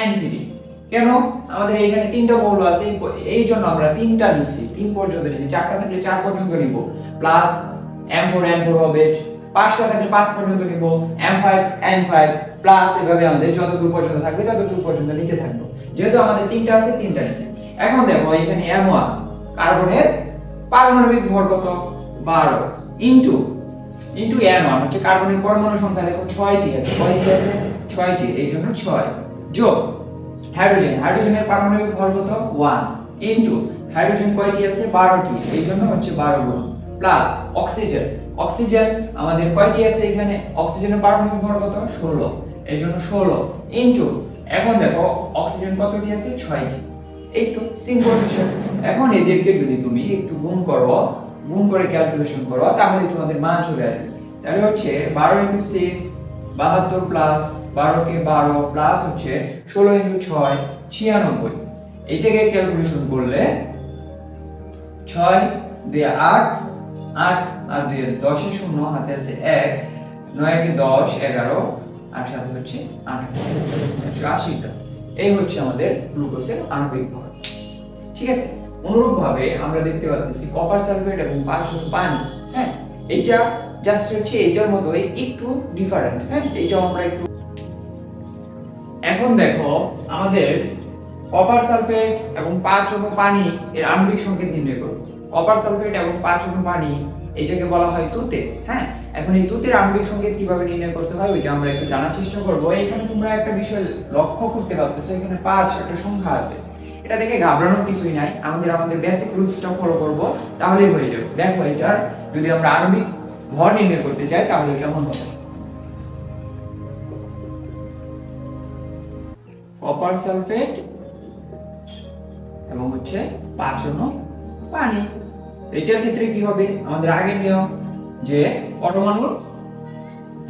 N3 কেন আমাদের এখানে তিনটা মৌল আছে এই জন্য আমরা তিনটা নিচ্ছি 3 পর্যন্ত নিচ্ছি চারটা থাকলে 4 পর্যন্ত নিব প্লাস M4 হবে পাঁচটা থাকলে 5 পর্যন্ত নিব M5 N5 প্লাস এভাবে আমাদের যতদূর পর্যন্ত থাকবে ততদূর পর্যন্ত নিতে থাকবো যেহেতু আমাদের তিনটা আছে তিনটা নিচ্ছি এখন দেখো এখানে M1 কার্বনের পারমাণবিক ভর কত 12 ইনটু N1 হচ্ছে কার্বনের পরমাণু সংখ্যা দেখো 6টি আছে কয়টি আছে 6টি এইজন্য 6 যোগ হাইড্রোজেনের পারমাণবিক ভর কত 1 ইনটু হাইড্রোজেন কয়টি আছে 12টি এইজন্য হচ্ছে 12 গুণ প্লাস অক্সিজেন আমাদের কয়টি আছে এখানে অক্সিজেনের পারমাণবিক ভর কত 16 এইজন্য 16 ইনটু এখন দেখো অক্সিজেন কতটি আছে 6টি এই তো সিম্পল বিষয় এখন এদেরকে যদি তুমি একটু গুণ করে ক্যালকুলেশন করো তাহলে তোমাদের মান চলে আসবে তাহলে হচ্ছে 12 * 6 72 প্লাস 12 কে 12 প্লাস হচ্ছে 16 * 6 96 এইটাকে ক্যালকুলেশন করলে 6 দিয়ে 8 আর 2 10 এ 0 হাতে আছে 1 9 কে 10 11 আর সাথে হচ্ছে 180 টা এই হচ্ছে আমাদের গ্লুকোজের আণবিক ভর ঠিক আছে অনুরূপভাবে আমরা দেখতে পাচ্ছি কপার সালফেট এবং 5 পানি হ্যাঁ এটা জাস্ট হচ্ছে এটার মতোই একটু ডিফারেন্ট হ্যাঁ এটাও আমরা একটু এখন দেখো আমাদের কপার সালফেট এবং 5 পানি এর আণবিক সংকেত নির্ণয় করব কপার সালফেট এবং 5 পানি এটাকে বলা হয় তুতে হ্যাঁ এখন এই তুতের আণবিক সংকেত কিভাবে নির্ণয় করতে হয় ওইটা আমরা একটু জানার চেষ্টা করব এখানে তোমরা একটা বিষয় লক্ষ্য করতে পারতেছো এখানে 5 একটা সংখ্যা আছে এটা দেখে ঘাবড়ানোর কিছুই নাই আমাদের বেসিক রুলসটা ফলো করব তাহলেই হয়ে যাবে দেখো এটার যদি আমরা আণবিক ভর নির্ণয় করতে চাই তাহলে কেমন হবে কপার সালফেট এবং হচ্ছে 5 পানি এটার ক্ষেত্রে কি হবে আমাদের আগের নিয়ম যে পরমাণুর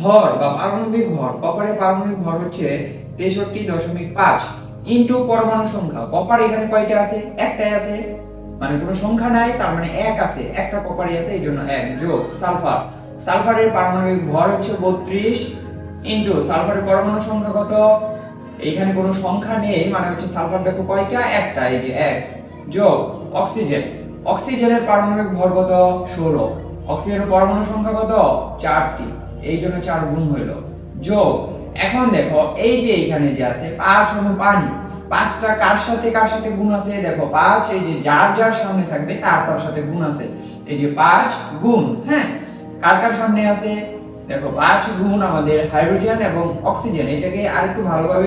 ভর বা পারমাণবিক ভর কপারের পারমাণবিক ভর হচ্ছে 63.5 ইনটু পরমাণু সংখ্যা কপার এখানে কয়টা আছে একটাই আছে মানে কোনো সংখ্যা নাই তার মানে এক আছে একটা কপারই আছে এইজন্য 1 যোগ সালফারের পারমাণবিক ভর হচ্ছে 32 ইনটু সালফারের পরমাণু সংখ্যা কত এখানে কোনো সংখ্যা নেই মানে হচ্ছে সালফার দেখো কয়টা একটা এই যে 1 যোগ অক্সিজেনের পারমাণবিক ভর কত 16 অক্সিজেনের পরমাণু সংখ্যা কত 4টি এইজন্য 4 গুণ হইল যোগ এখন দেখো এই যে এখানে যে আছে 5 পানি 5টা কার সাথে গুণ আছে দেখো 5 এই যে যার সামনে থাকবে তার সাথে গুণ আছে এই যে 5 গুণ হ্যাঁ কার সামনে আছে দেখো 5 গুণ আমাদের হাইড্রোজেন এবং অক্সিজেন এটাকে আরেকটু ভালোভাবে